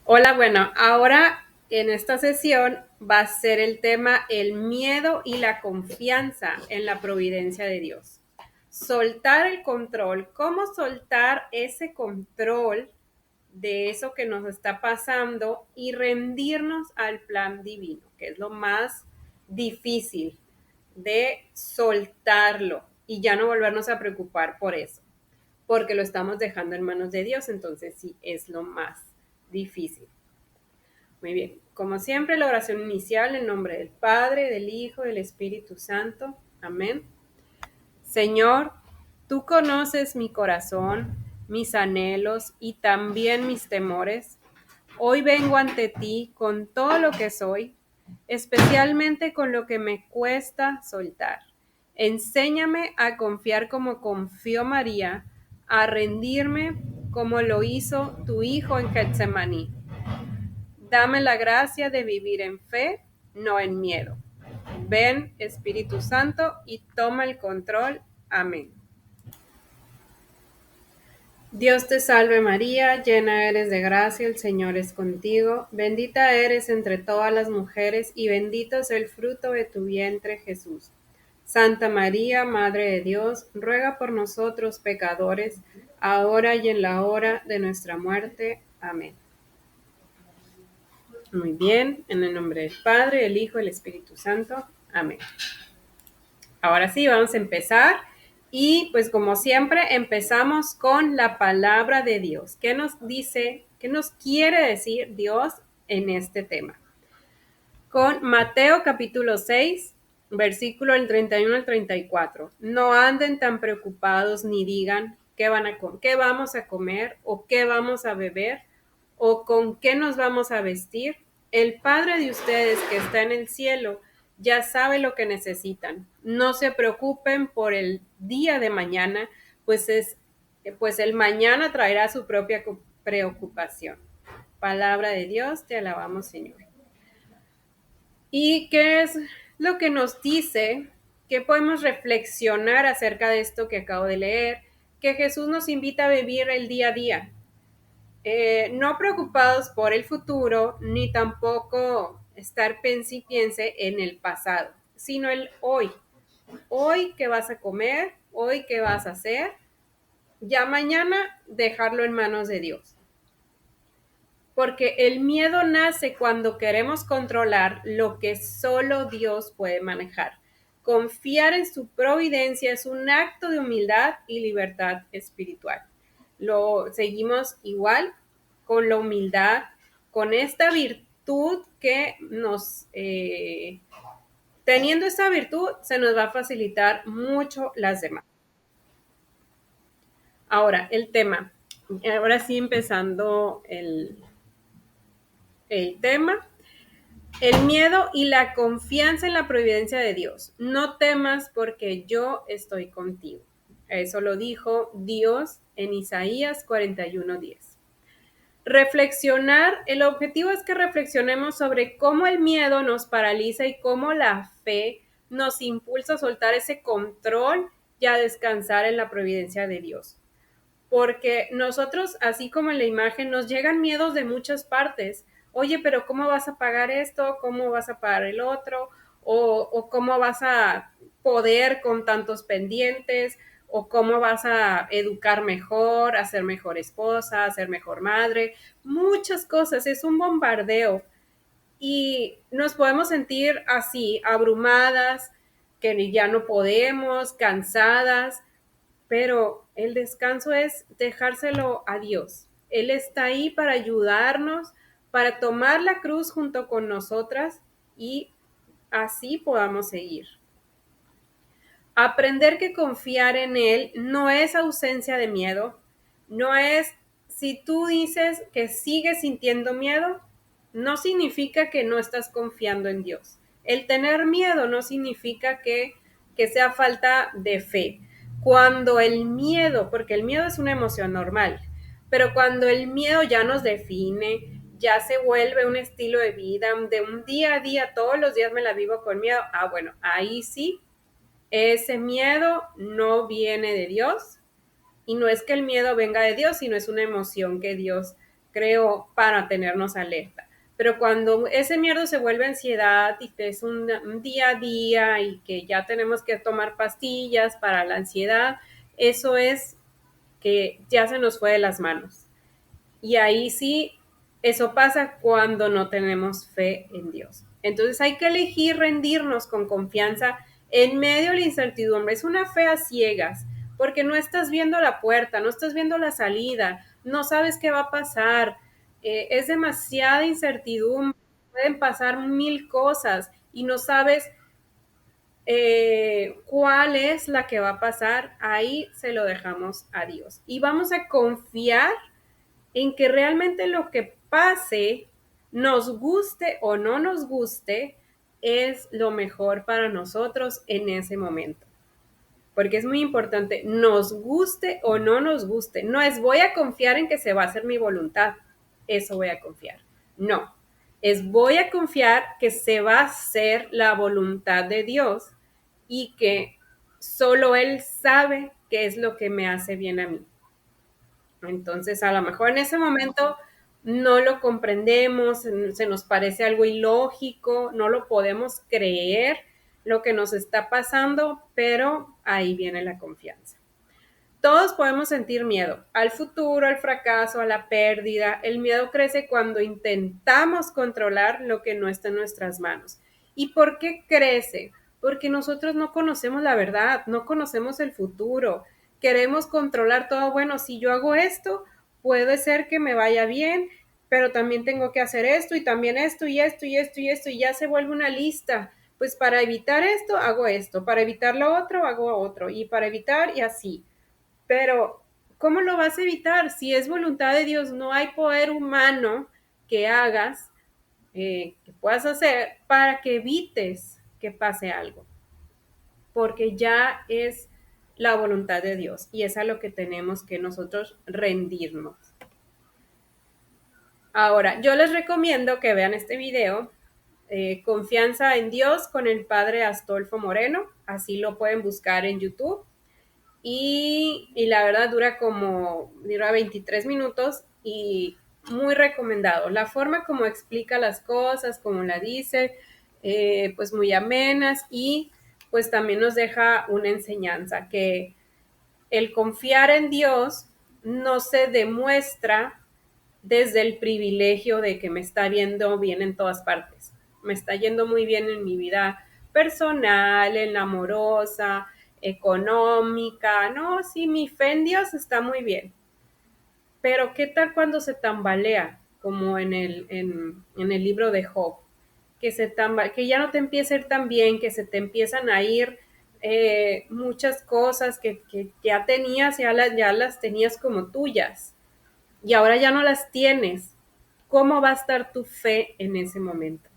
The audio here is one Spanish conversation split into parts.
Hola, bueno, ahora en esta sesión va a ser el tema el miedo y la confianza en la providencia de Dios. Soltar el control, cómo soltar ese control de eso que nos está pasando y rendirnos al plan divino, que es lo más difícil de soltarlo y ya no volvernos a preocupar por eso, porque lo estamos dejando en manos de Dios, entonces sí es lo más difícil. Muy bien, como siempre, la oración inicial en nombre del Padre, del Hijo, del Espíritu Santo. Amén. Señor, tú conoces mi corazón, mis anhelos y también mis temores. Hoy vengo ante ti con todo lo que soy, especialmente con lo que me cuesta soltar. Enséñame a confiar como confió María, a rendirme como lo hizo tu hijo en Getsemaní. Dame la gracia de vivir en fe, no en miedo. Ven, Espíritu Santo, y toma el control. Amén. Dios te salve María, llena eres de gracia, el Señor es contigo. Bendita eres entre todas las mujeres y bendito es el fruto de tu vientre, Jesús. Santa María, Madre de Dios, ruega por nosotros pecadores, ahora y en la hora de nuestra muerte. Amén. Muy bien, en el nombre del Padre, del Hijo y del Espíritu Santo. Amén. Ahora sí, vamos a empezar. Y pues como siempre, empezamos con la palabra de Dios. ¿Qué nos dice, qué nos quiere decir Dios en este tema? Con Mateo capítulo 6, versículo del 31 al 34. No anden tan preocupados ni digan qué vamos a comer o qué vamos a beber o con qué nos vamos a vestir. El Padre de ustedes que está en el cielo ya sabe lo que necesitan. No se preocupen por el día de mañana, pues el mañana traerá su propia preocupación. Palabra de Dios, te alabamos, Señor. ¿Y qué es lo que nos dice? ¿Qué podemos reflexionar acerca de esto que acabo de leer? Que Jesús nos invita a vivir el día a día, no preocupados por el futuro, ni tampoco estar pense y piense en el pasado, sino el hoy. Hoy qué vas a comer, hoy qué vas a hacer, ya mañana dejarlo en manos de Dios. Porque el miedo nace cuando queremos controlar lo que solo Dios puede manejar. Confiar en su providencia es un acto de humildad y libertad espiritual. Lo seguimos igual con la humildad, con esta virtud que teniendo esta virtud, se nos va a facilitar mucho las demás. Ahora, el tema. Ahora sí, empezando el tema. El miedo y la confianza en la providencia de Dios. No temas porque yo estoy contigo. Eso lo dijo Dios en Isaías 41:10. Reflexionar, el objetivo es que reflexionemos sobre cómo el miedo nos paraliza y cómo la fe nos impulsa a soltar ese control y a descansar en la providencia de Dios. Porque nosotros, así como en la imagen, nos llegan miedos de muchas partes. Oye, pero ¿cómo vas a pagar esto? ¿Cómo vas a pagar el otro? O ¿cómo vas a poder con tantos pendientes? ¿O cómo vas a educar mejor, a ser mejor esposa, a ser mejor madre? Muchas cosas, es un bombardeo. Y nos podemos sentir así, abrumadas, que ya no podemos, cansadas, pero el descanso es dejárselo a Dios. Él está ahí para ayudarnos, para tomar la cruz junto con nosotras y así podamos seguir. Aprender que confiar en Él no es ausencia de miedo, no es, si tú dices que sigues sintiendo miedo, no significa que no estás confiando en Dios. El tener miedo no significa que sea falta de fe. Cuando el miedo, porque el miedo es una emoción normal, pero cuando el miedo ya nos define, ya se vuelve un estilo de vida, de un día a día, todos los días me la vivo con miedo, bueno, ahí sí ese miedo no viene de Dios y no es que el miedo venga de Dios, sino es una emoción que Dios creó para tenernos alerta. Pero cuando ese miedo se vuelve ansiedad y que es un día a día y que ya tenemos que tomar pastillas para la ansiedad, eso es que ya se nos fue de las manos. Y ahí sí, eso pasa cuando no tenemos fe en Dios. Entonces hay que elegir rendirnos con confianza en medio de la incertidumbre. Es una fe a ciegas, porque no estás viendo la puerta, no estás viendo la salida, no sabes qué va a pasar. Es demasiada incertidumbre, pueden pasar mil cosas y no sabes cuál es la que va a pasar. Ahí se lo dejamos a Dios. Y vamos a confiar en que realmente lo que pase, nos guste o no nos guste, es lo mejor para nosotros en ese momento. Porque es muy importante, nos guste o no nos guste. No es voy a confiar en que se va a hacer mi voluntad. Eso voy a confiar. No, es voy a confiar que se va a hacer la voluntad de Dios y que solo Él sabe qué es lo que me hace bien a mí. Entonces, a lo mejor en ese momento no lo comprendemos, se nos parece algo ilógico, no lo podemos creer lo que nos está pasando, pero ahí viene la confianza. Todos podemos sentir miedo al futuro, al fracaso, a la pérdida. El miedo crece cuando intentamos controlar lo que no está en nuestras manos. ¿Y por qué crece? Porque nosotros no conocemos la verdad, no conocemos el futuro. Queremos controlar todo. Bueno, si yo hago esto, puede ser que me vaya bien, pero también tengo que hacer esto y también esto y esto y esto y esto y ya se vuelve una lista. Pues para evitar esto, hago esto, para evitar lo otro, hago otro y para evitar y así. Pero, ¿cómo lo vas a evitar? Si es voluntad de Dios, no hay poder humano que hagas, que puedas hacer para que evites que pase algo, porque ya es la voluntad de Dios y es a lo que tenemos que nosotros rendirnos. Ahora, yo les recomiendo que vean este video, Confianza en Dios con el padre Astolfo Moreno, así lo pueden buscar en YouTube. Y la verdad dura 23 minutos y muy recomendado. La forma como explica las cosas, como la dice, pues muy amenas y pues también nos deja una enseñanza que el confiar en Dios no se demuestra desde el privilegio de que me está viendo bien en todas partes. Me está yendo muy bien en mi vida personal, en la amorosa, económica. No, sí, mi fe en Dios está muy bien. Pero ¿qué tal cuando se tambalea? Como en el libro de Job, que ya no te empieza a ir tan bien, que se te empiezan a ir muchas cosas que ya tenías, ya las tenías como tuyas y ahora ya no las tienes. ¿Cómo va a estar tu fe en ese momento?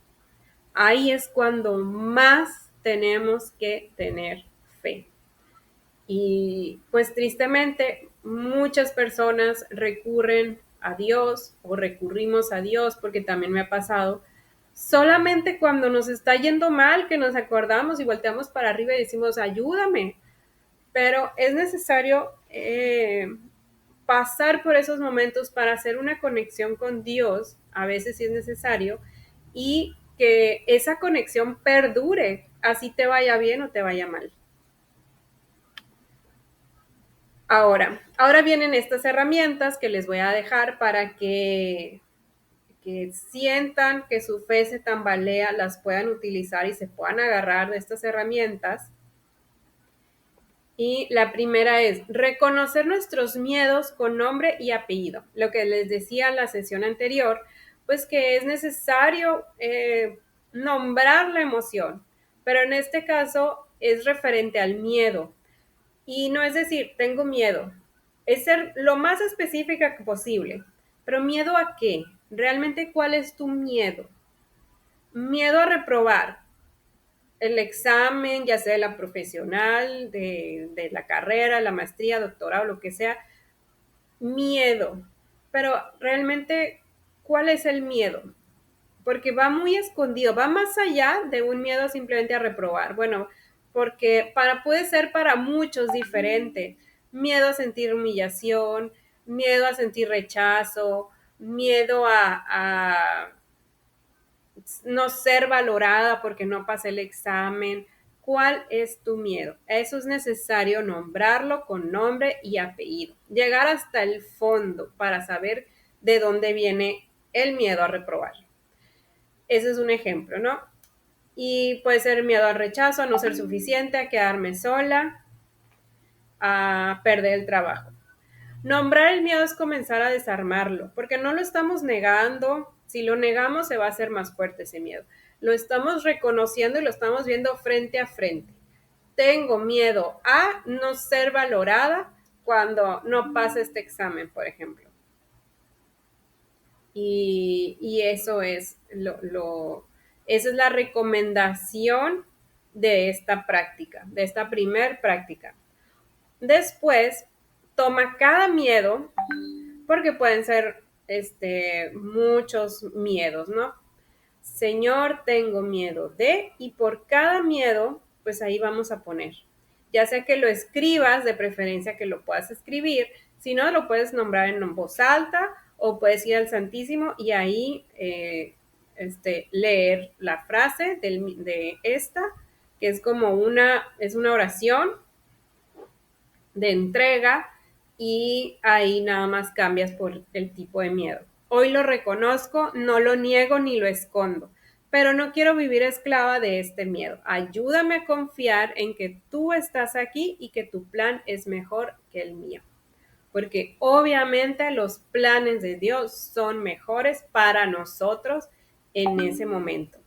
Ahí es cuando más tenemos que tener fe. Y pues tristemente muchas personas recurren a Dios o recurrimos a Dios, porque también me ha pasado, solamente cuando nos está yendo mal que nos acordamos y volteamos para arriba y decimos ayúdame, pero es necesario pasar por esos momentos para hacer una conexión con Dios, a veces sí es necesario, y que esa conexión perdure, así te vaya bien o te vaya mal. Ahora vienen estas herramientas que les voy a dejar para que sientan que su fe se tambalea, las puedan utilizar y se puedan agarrar de estas herramientas. Y la primera es reconocer nuestros miedos con nombre y apellido. Lo que les decía en la sesión anterior, pues que es necesario nombrar la emoción, pero en este caso es referente al miedo. Y no es decir, tengo miedo, es ser lo más específica posible. Pero ¿miedo a qué? ¿Realmente cuál es tu miedo? Miedo a reprobar el examen, ya sea de la profesional, de la carrera, la maestría, doctorado, lo que sea. Miedo. Pero realmente, ¿cuál es el miedo? Porque va muy escondido, va más allá de un miedo simplemente a reprobar. Bueno, porque puede ser para muchos diferente. Miedo a sentir humillación, miedo a sentir rechazo, miedo a no ser valorada porque no pasé el examen. ¿Cuál es tu miedo? Eso es necesario nombrarlo con nombre y apellido. Llegar hasta el fondo para saber de dónde viene el miedo a reprobar. Ese es un ejemplo, ¿no? Y puede ser miedo al rechazo, a no ser suficiente, a quedarme sola, a perder el trabajo. Nombrar el miedo es comenzar a desarmarlo, porque no lo estamos negando. Si lo negamos, se va a hacer más fuerte ese miedo. Lo estamos reconociendo y lo estamos viendo frente a frente. Tengo miedo a no ser valorada cuando no pase este examen, por ejemplo. Y eso es esa es la recomendación de esta práctica, de esta primer práctica. Después, toma cada miedo, porque pueden ser muchos miedos, ¿no? Señor, tengo miedo de, y por cada miedo, pues ahí vamos a poner. Ya sea que lo escribas, de preferencia que lo puedas escribir, si no, lo puedes nombrar en voz alta o puedes ir al Santísimo y ahí leer la frase de esta, que es como es una oración de entrega y ahí nada más cambias por el tipo de miedo. Hoy lo reconozco, no lo niego ni lo escondo, pero no quiero vivir esclava de este miedo. Ayúdame a confiar en que tú estás aquí y que tu plan es mejor que el mío. Porque obviamente los planes de Dios son mejores para nosotros en ese momento.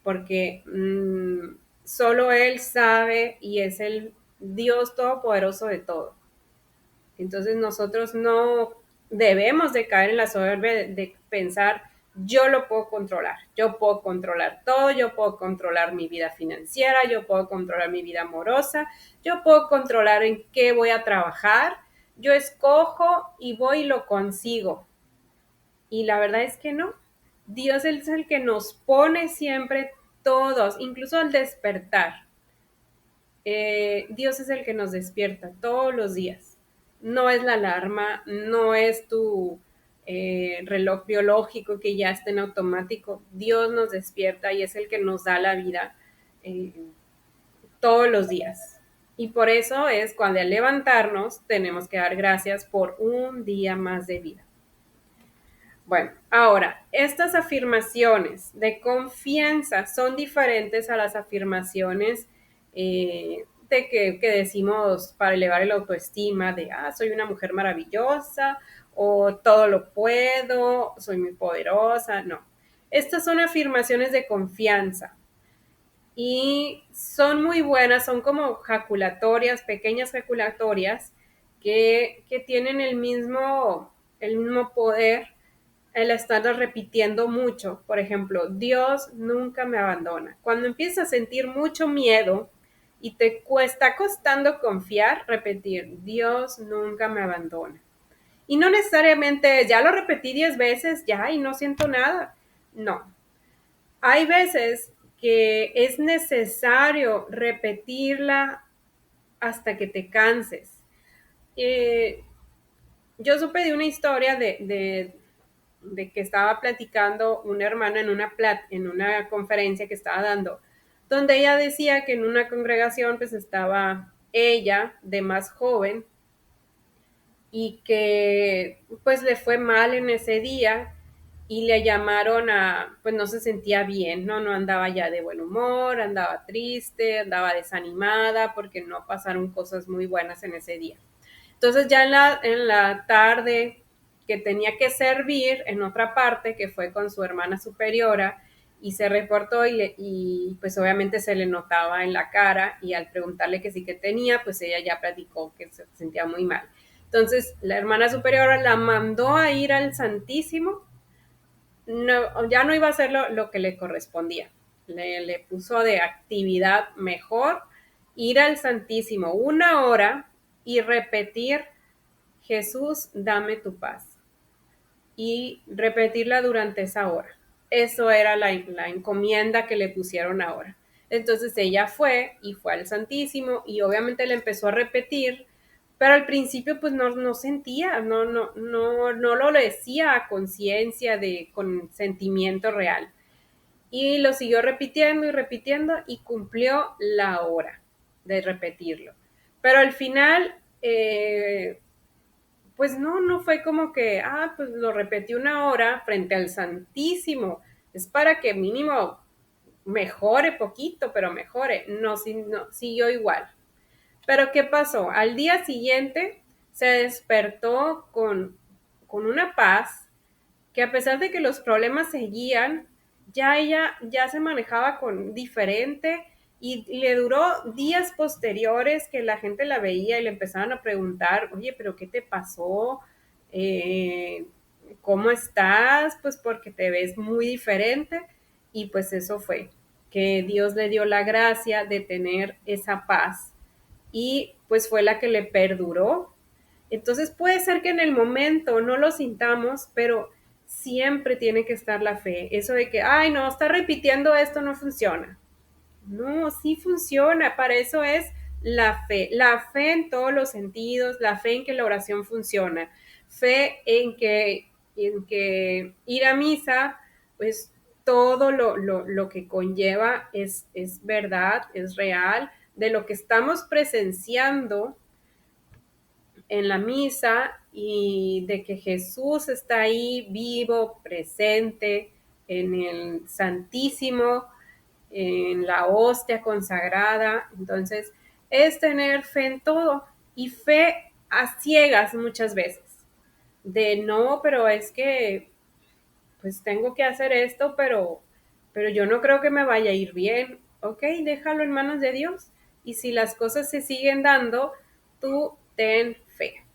Porque solo Él sabe y es el Dios todopoderoso de todo. Entonces nosotros no debemos de caer en la soberbia de pensar, yo lo puedo controlar, yo puedo controlar todo, yo puedo controlar mi vida financiera, yo puedo controlar mi vida amorosa, yo puedo controlar en qué voy a trabajar, yo escojo y voy y lo consigo. Y la verdad es que no. Dios es el que nos pone siempre todos, incluso al despertar. Dios es el que nos despierta todos los días. No es la alarma, no es tu reloj biológico que ya está en automático. Dios nos despierta y es el que nos da la vida eh, todos los días. Y por eso es cuando al levantarnos tenemos que dar gracias por un día más de vida. Bueno, ahora, estas afirmaciones de confianza son diferentes a las afirmaciones que decimos para elevar el autoestima, de, soy una mujer maravillosa, o todo lo puedo, soy muy poderosa. No, estas son afirmaciones de confianza y son muy buenas, son como jaculatorias, pequeñas jaculatorias que tienen el mismo poder el estarlo repitiendo mucho. Por ejemplo, Dios nunca me abandona. Cuando empiezas a sentir mucho miedo y te está costando confiar, repetir, Dios nunca me abandona. Y no necesariamente, ya lo repetí 10 veces, ya, y no siento nada. No. Hay veces que es necesario repetirla hasta que te canses. Yo supe de una historia de que estaba platicando una hermana en una conferencia que estaba dando, donde ella decía que en una congregación pues estaba ella de más joven y que pues le fue mal en ese día y le llamaron pues no se sentía bien, no andaba ya de buen humor, andaba triste, andaba desanimada porque no pasaron cosas muy buenas en ese día. Entonces ya en la tarde que tenía que servir en otra parte, que fue con su hermana superiora, y se reportó y pues obviamente se le notaba en la cara y al preguntarle que sí que tenía, pues ella ya platicó que se sentía muy mal. Entonces la hermana superiora la mandó a ir al Santísimo, no, ya no iba a hacer lo que le correspondía, le puso de actividad mejor ir al Santísimo 1 hora y repetir Jesús, dame tu paz. Y repetirla durante esa hora. Eso era la encomienda que le pusieron ahora. Entonces ella fue y fue al Santísimo y obviamente le empezó a repetir, Pero al principio pues no sentía, no lo decía a conciencia, con sentimiento real. Y lo siguió repitiendo y repitiendo y cumplió la hora de repetirlo. Pero al final, pues no fue como que, pues lo repetí una hora frente al Santísimo. Es para que mínimo mejore poquito, pero mejore. No, siguió igual. Pero ¿qué pasó? Al día siguiente se despertó con una paz que a pesar de que los problemas seguían, ya ella ya se manejaba con diferente y le duró días posteriores que la gente la veía y le empezaban a preguntar, oye, pero ¿qué te pasó? Eh, ¿Cómo estás? Pues porque te ves muy diferente y pues eso fue, que Dios le dio la gracia de tener esa paz y pues fue la que le perduró. Entonces puede ser que en el momento no lo sintamos, pero siempre tiene que estar la fe. Eso de que, ay, no, está repitiendo esto, no funciona. No, sí funciona. Para eso es la fe. La fe en todos los sentidos, la fe en que la oración funciona. Fe en que ir a misa, pues todo lo que conlleva es verdad, es real. De lo que estamos presenciando en la misa y de que Jesús está ahí vivo, presente en el Santísimo, en la hostia consagrada. Entonces, es tener fe en todo y fe a ciegas muchas veces. De no, pero es que pues tengo que hacer esto, pero yo no creo que me vaya a ir bien. Ok, déjalo en manos de Dios. Y si las cosas se siguen dando, tú ten fe.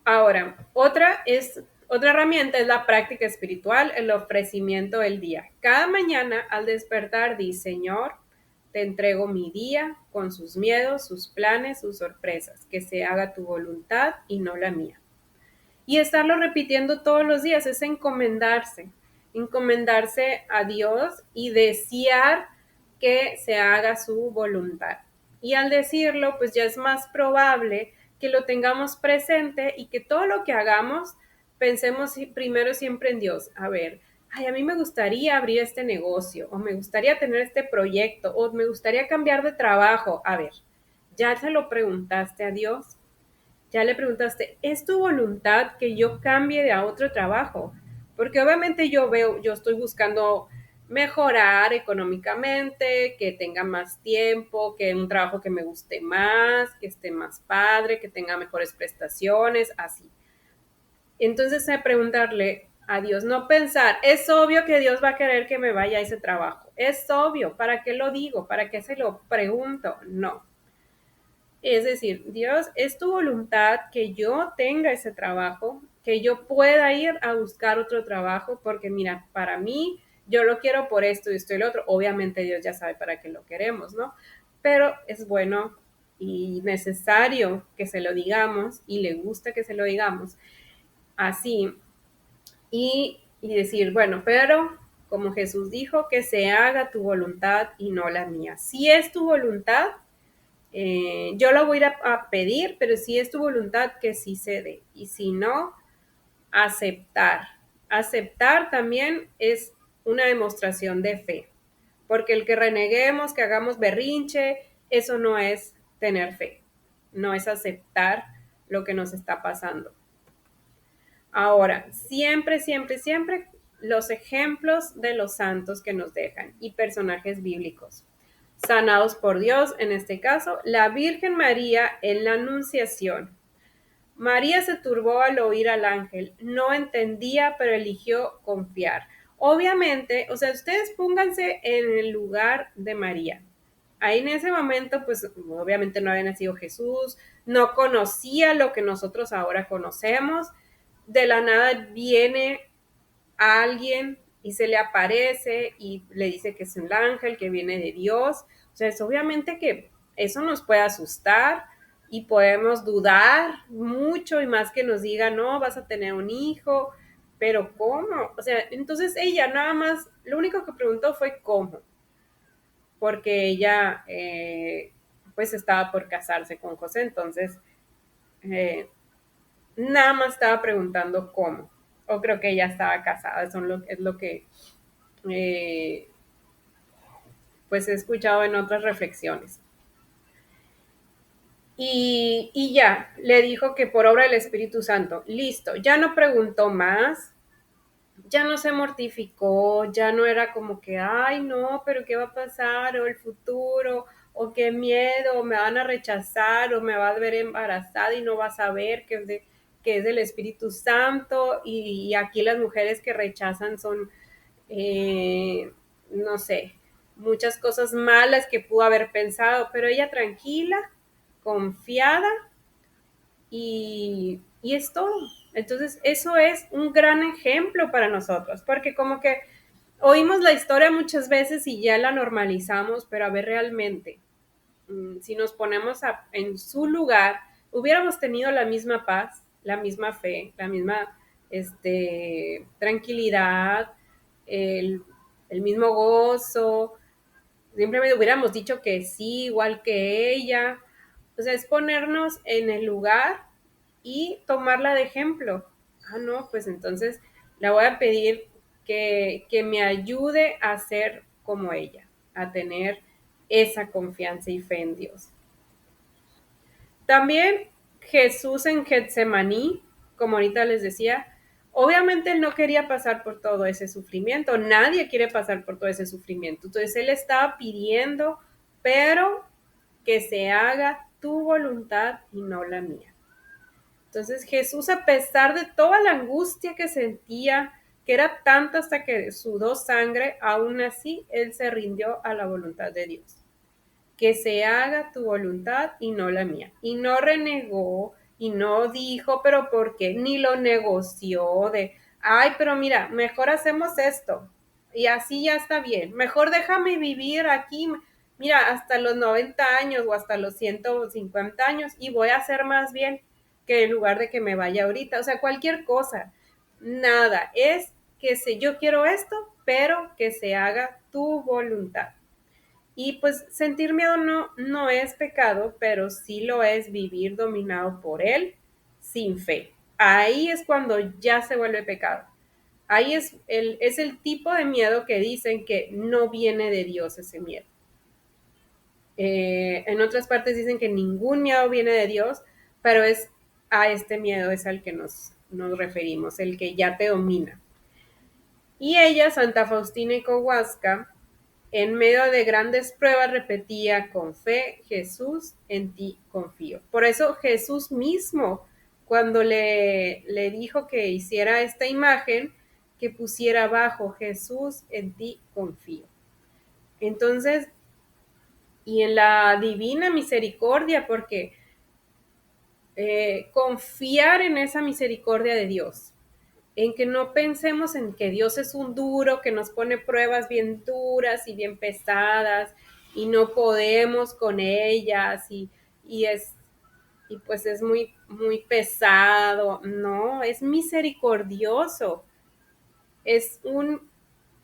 Ahora, otra herramienta es la práctica espiritual, el ofrecimiento del día. Cada mañana al despertar di, Señor, te entrego mi día con sus miedos, sus planes, sus sorpresas, que se haga tu voluntad y no la mía. Y estarlo repitiendo todos los días es encomendarse a Dios y desear que se haga su voluntad. Y al decirlo, pues ya es más probable que lo tengamos presente y que todo lo que hagamos pensemos primero siempre en Dios. A ver, ay, a mí me gustaría abrir este negocio, o me gustaría tener este proyecto, o me gustaría cambiar de trabajo. A ver, ¿ya se lo preguntaste a Dios? Ya le preguntaste, ¿es tu voluntad que yo cambie de a otro trabajo? Porque obviamente yo estoy buscando mejorar económicamente, que tenga más tiempo, que un trabajo que me guste más, que esté más padre, que tenga mejores prestaciones, así. Entonces, preguntarle a Dios, no pensar, es obvio que Dios va a querer que me vaya a ese trabajo. Es obvio, ¿para qué lo digo? ¿Para qué se lo pregunto? No. Es decir, Dios, es tu voluntad que yo tenga ese trabajo, que yo pueda ir a buscar otro trabajo, porque mira, para mí, yo lo quiero por esto y esto y lo otro. Obviamente Dios ya sabe para qué lo queremos, ¿no? Pero es bueno y necesario que se lo digamos y le gusta que se lo digamos así y decir, bueno, pero como Jesús dijo, que se haga tu voluntad y no la mía. Si es tu voluntad, yo lo voy a pedir, pero si es tu voluntad, que sí se dé. Y si no, aceptar. Aceptar también es una demostración de fe, porque el que reneguemos, que hagamos berrinche, eso no es tener fe, no es aceptar lo que nos está pasando. Ahora, siempre, siempre, siempre los ejemplos de los santos que nos dejan y personajes bíblicos sanados por Dios, en este caso, la Virgen María en la Anunciación. María se turbó al oír al ángel, no entendía, pero eligió confiar. Obviamente, o sea, ustedes pónganse en el lugar de María. Ahí en ese momento, pues obviamente no había nacido Jesús, no conocía lo que nosotros ahora conocemos. De la nada viene a alguien y se le aparece y le dice que es un ángel, que viene de Dios. O sea, es obviamente que eso nos puede asustar y podemos dudar mucho y más que nos diga, no, vas a tener un hijo, pero ¿cómo? O sea, entonces ella nada más, lo único que preguntó fue cómo, porque ella pues estaba por casarse con José, entonces nada más estaba preguntando cómo, o creo que ella estaba casada, es lo que eh, pues he escuchado en otras reflexiones. Y ya, le dijo que por obra del Espíritu Santo, listo, ya no preguntó más, ya no se mortificó, ya no era como que, ay, no, pero ¿qué va a pasar? O el futuro, o qué miedo, o me van a rechazar, o me va a ver embarazada y no va a saber que es del Espíritu Santo. Y aquí las mujeres que rechazan son, no sé, muchas cosas malas que pudo haber pensado, pero ella tranquila, confiada y es todo. Entonces, eso es un gran ejemplo para nosotros, porque como que oímos la historia muchas veces y ya la normalizamos, pero a ver realmente, si nos ponemos en su lugar, hubiéramos tenido la misma paz, la misma fe, la misma tranquilidad, el, el mismo gozo, simplemente hubiéramos dicho que sí, igual que ella. O sea, es ponernos en el lugar y tomarla de ejemplo. Ah, no, pues entonces la voy a pedir que me ayude a ser como ella, a tener esa confianza y fe en Dios. También Jesús en Getsemaní, como ahorita les decía, obviamente él no quería pasar por todo ese sufrimiento, nadie quiere pasar por todo ese sufrimiento. Entonces él estaba pidiendo, pero que se haga tu voluntad y no la mía. Entonces Jesús, a pesar de toda la angustia que sentía, que era tanta hasta que sudó sangre, aún así él se rindió a la voluntad de Dios. Que se haga tu voluntad y no la mía. Y no renegó y no dijo, pero ¿por qué? Ni lo negoció de, ay, pero mira, mejor hacemos esto y así ya está bien. Mejor déjame vivir aquí, mira, hasta los 90 años o hasta los 150 años y voy a hacer más bien que en lugar de que me vaya ahorita. O sea, cualquier cosa. Nada, es que si yo quiero esto, pero que se haga tu voluntad. Y pues sentir miedo no es pecado, pero sí lo es vivir dominado por él sin fe. Ahí es cuando ya se vuelve pecado. Ahí es el tipo de miedo que dicen que no viene de Dios ese miedo. En otras partes dicen que ningún miedo viene de Dios, pero es a este miedo es al que nos referimos, el que ya te domina. Y ella, Santa Faustina y Kowalska, en medio de grandes pruebas repetía con fe, Jesús, en ti confío. Por eso Jesús mismo, cuando le dijo que hiciera esta imagen, que pusiera abajo, Jesús, en ti confío. Entonces, y en la divina misericordia, porque confiar en esa misericordia de Dios, en que no pensemos en que Dios es un duro, que nos pone pruebas bien duras y bien pesadas y no podemos con ellas y es y pues es muy pesado. No, es misericordioso. Es un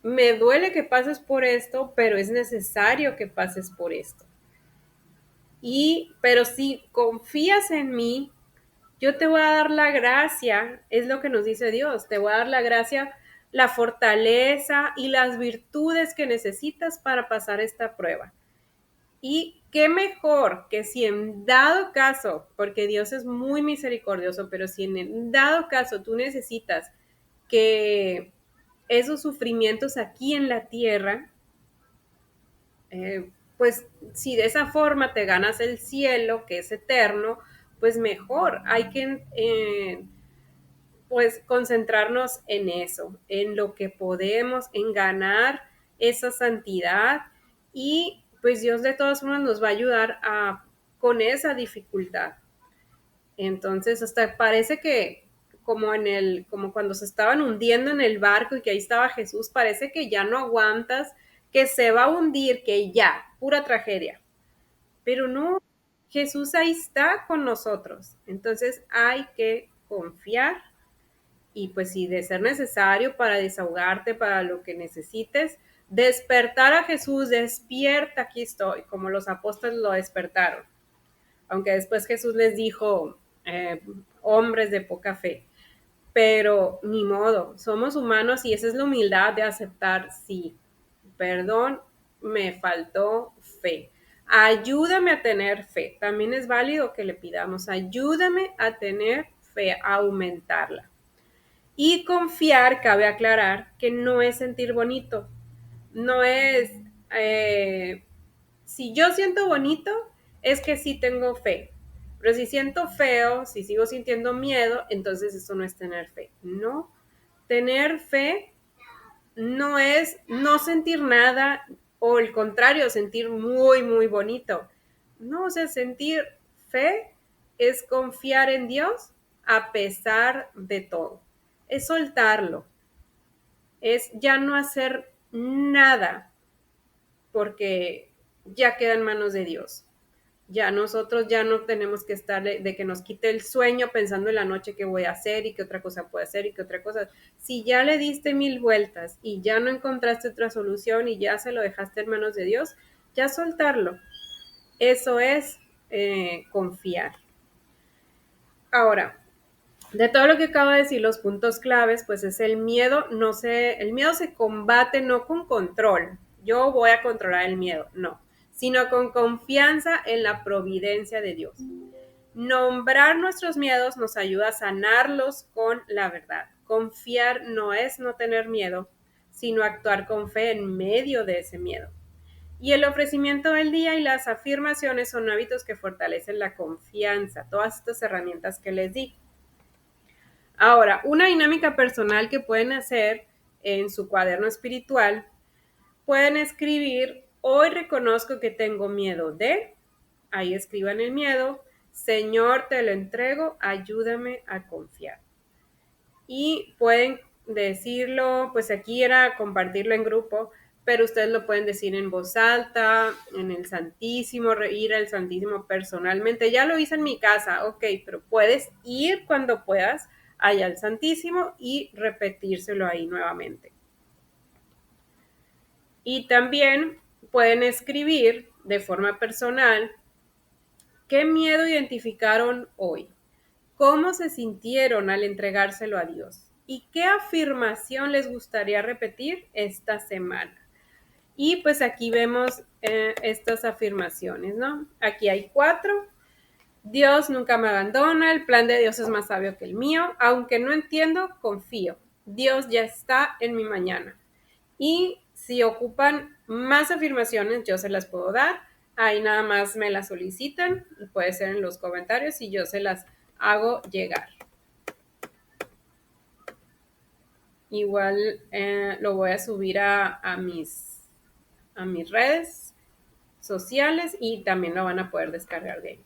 me duele que pases por esto, pero es necesario que pases por esto. Pero si confías en mí, yo te voy a dar la gracia, es lo que nos dice Dios, te voy a dar la gracia, la fortaleza y las virtudes que necesitas para pasar esta prueba. Y qué mejor que si en dado caso, porque Dios es muy misericordioso, pero si en dado caso tú necesitas que esos sufrimientos aquí en la tierra, pues si de esa forma te ganas el cielo, que es eterno, pues mejor. Hay que pues concentrarnos en eso, en lo que podemos, en ganar esa santidad y pues Dios de todas formas nos va a ayudar con esa dificultad. Entonces, hasta parece que como cuando se estaban hundiendo en el barco y que ahí estaba Jesús, parece que ya no aguantas, que se va a hundir, que ya, pura tragedia. Pero no, Jesús ahí está con nosotros. Entonces hay que confiar y pues si de ser necesario para desahogarte, para lo que necesites, Despertar a Jesús, despierta, aquí estoy, como los apóstoles lo despertaron. Aunque después Jesús les dijo, hombres de poca fe. Pero ni modo, somos humanos y esa es la humildad de aceptar, sí, perdón, me faltó fe. Ayúdame a tener fe. También es válido que le pidamos, ayúdame a tener fe, a aumentarla. Y confiar, cabe aclarar, que no es sentir bonito, no es, si yo siento bonito, es que sí tengo fe. Pero si siento feo, si sigo sintiendo miedo, entonces eso no es tener fe. No, tener fe no es no sentir nada o el contrario, sentir muy, muy bonito. No, o sea, sentir fe es confiar en Dios a pesar de todo. Es soltarlo. Es ya no hacer nada porque ya queda en manos de Dios. Ya nosotros ya no tenemos que estar de que nos quite el sueño pensando en la noche qué voy a hacer y qué otra cosa puedo hacer y qué otra cosa. Si ya le diste 1000 vueltas y ya no encontraste otra solución y ya se lo dejaste en manos de Dios, ya soltarlo. Eso es confiar. Ahora, de todo lo que acabo de decir, los puntos claves, pues es el miedo, el miedo se combate no con control, yo voy a controlar el miedo, no, sino con confianza en la providencia de Dios. Nombrar nuestros miedos nos ayuda a sanarlos con la verdad. Confiar no es no tener miedo, sino actuar con fe en medio de ese miedo. Y el ofrecimiento del día y las afirmaciones son hábitos que fortalecen la confianza, todas estas herramientas que les di. Ahora, una dinámica personal que pueden hacer en su cuaderno espiritual, pueden escribir, hoy reconozco que tengo miedo de, ahí escriban el miedo, Señor, te lo entrego, ayúdame a confiar. Y pueden decirlo, pues aquí era compartirlo en grupo, pero ustedes lo pueden decir en voz alta, en el Santísimo, ir al Santísimo personalmente. Ya lo hice en mi casa, ok, pero puedes ir cuando puedas allá al Santísimo y repetírselo ahí nuevamente. Y también pueden escribir de forma personal qué miedo identificaron hoy, cómo se sintieron al entregárselo a Dios y qué afirmación les gustaría repetir esta semana. Y pues aquí vemos estas afirmaciones, ¿no? Aquí hay 4. Dios nunca me abandona, el plan de Dios es más sabio que el mío, aunque no entiendo, confío. Dios ya está en mi mañana. Y si ocupan más afirmaciones, yo se las puedo dar. Ahí nada más me las solicitan, puede ser en los comentarios y yo se las hago llegar. Igual lo voy a subir a mis redes sociales y también lo van a poder descargar de ahí.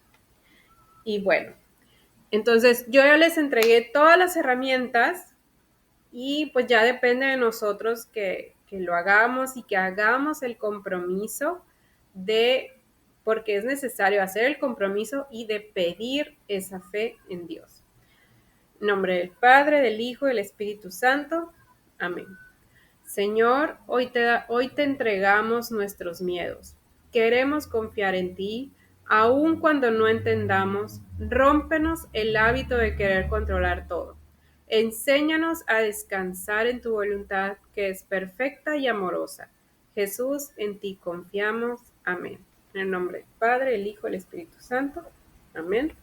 Y bueno, entonces yo ya les entregué todas las herramientas y pues ya depende de nosotros que lo hagamos y que hagamos el compromiso porque es necesario hacer el compromiso y de pedir esa fe en Dios. En nombre del Padre, del Hijo y del Espíritu Santo. Amén. Señor, hoy te entregamos nuestros miedos. Queremos confiar en ti, aun cuando no entendamos. Rómpenos el hábito de querer controlar todo. Enséñanos a descansar en tu voluntad, que es perfecta y amorosa. Jesús, en ti confiamos. Amén. En el nombre del Padre, el Hijo y el Espíritu Santo. Amén.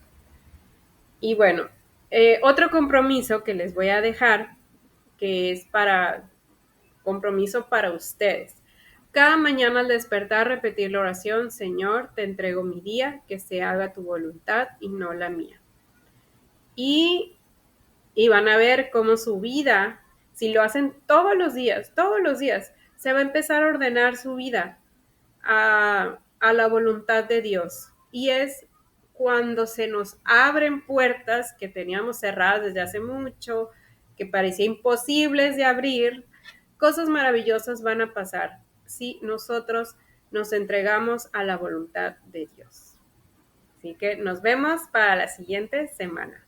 Y bueno, otro compromiso que les voy a dejar, que es compromiso para ustedes. Cada mañana al despertar repetir la oración, Señor, te entrego mi día, que se haga tu voluntad y no la mía. Y van a ver cómo su vida, si lo hacen todos los días, se va a empezar a ordenar su vida a la voluntad de Dios. Y es cuando se nos abren puertas que teníamos cerradas desde hace mucho, que parecía imposibles de abrir, cosas maravillosas van a pasar si nosotros nos entregamos a la voluntad de Dios. Así que nos vemos para la siguiente semana.